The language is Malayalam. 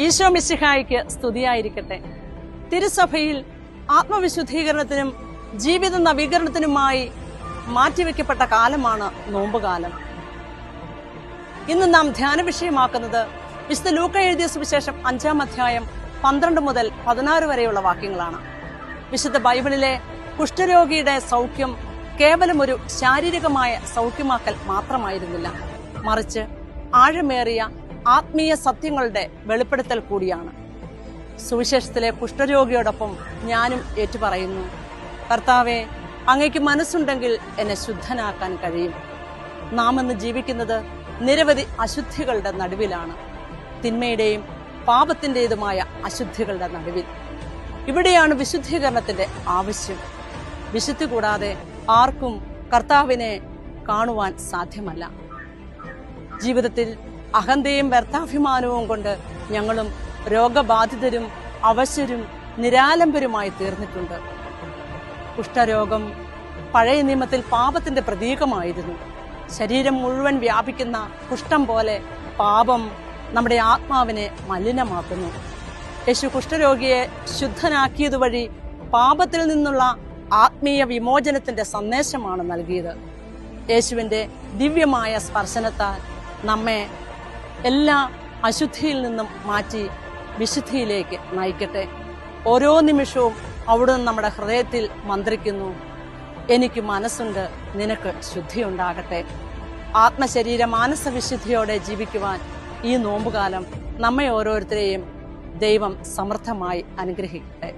ഈശോ മിശിഹായ്ക്ക് സ്തുതിയായിരിക്കട്ടെ. തിരുസഭയിൽ ആത്മവിശുദ്ധീകരണത്തിനും ജീവിത നവീകരണത്തിനുമായി മാറ്റിവെക്കപ്പെട്ട കാലമാണ് നോമ്പുകാലം. ഇന്ന് നാം ധ്യാന വിഷയമാക്കുന്നത് വിശുദ്ധ ലൂക്ക എഴുതിയ സുവിശേഷം 5-ാം അധ്യായം 12 മുതൽ 16 വരെയുള്ള വാക്യങ്ങളാണ്. വിശുദ്ധ ബൈബിളിലെ കുഷ്ഠരോഗിയുടെ സൗഖ്യം കേവലം ഒരു ശാരീരികമായ സൗഖ്യമാക്കൽ മാത്രമായിരുന്നില്ല, മറിച്ച് ആഴമേറിയ ആത്മീയ സത്യങ്ങളുടെ വെളിപ്പെടുത്തൽ കൂടിയാണ്. സുവിശേഷത്തിലെ കുഷ്ഠരോഗിയോടൊപ്പം ഞാനും ഏറ്റുപറയുന്നു, കർത്താവെ, അങ്ങയ്ക്ക് മനസ്സുണ്ടെങ്കിൽ എന്നെ ശുദ്ധനാക്കാൻ കഴിയും. നാം ഇന്ന് ജീവിക്കുന്നത് നിരവധി അശുദ്ധികളുടെ നടുവിലാണ്, തിന്മയുടെയും പാപത്തിൻ്റെതുമായ അശുദ്ധികളുടെ നടുവിൽ. ഇവിടെയാണ് വിശുദ്ധീകരണത്തിന്റെ ആവശ്യം. വിശുദ്ധി കൂടാതെ ആർക്കും കർത്താവിനെ കാണുവാൻ സാധ്യമല്ല. ജീവിതത്തിൽ അഹന്തയും വ്യർത്ഥാഭിമാനവും കൊണ്ട് ഞങ്ങളും രോഗബാധിതരും അവശരും നിരാലംബരുമായി തീർന്നിട്ടുണ്ട്. കുഷ്ഠരോഗം പഴയ നിയമത്തിൽ പാപത്തിന്റെ പ്രതീകമായിരുന്നു. ശരീരം മുഴുവൻ വ്യാപിക്കുന്ന കുഷ്ഠം പോലെ പാപം നമ്മുടെ ആത്മാവിനെ മലിനമാക്കുന്നു. യേശു കുഷ്ഠരോഗിയെ ശുദ്ധനാക്കിയതുവഴി പാപത്തിൽ നിന്നുള്ള ആത്മീയ വിമോചനത്തിന്റെ സന്ദേശമാണ് നൽകിയത്. യേശുവിന്റെ ദിവ്യമായ സ്പർശനത്താൽ നമ്മെ എല്ലാ അശുദ്ധിയിൽ നിന്നും മാറ്റി വിശുദ്ധിയിലേക്ക് നയിക്കട്ടെ. ഓരോ നിമിഷവും അവിടുന്ന് നമ്മുടെ ഹൃദയത്തിൽ മന്ത്രിക്കുന്നു, എനിക്ക് മനസ്സുണ്ട്, നിനക്ക് ശുദ്ധിയുണ്ടാകട്ടെ. ആത്മശരീര മാനസ വിശുദ്ധിയോടെ ജീവിക്കുവാൻ ഈ നോമ്പുകാലം നമ്മെ ഓരോരുത്തരെയും ദൈവം സമൃദ്ധമായി അനുഗ്രഹിക്കട്ടെ.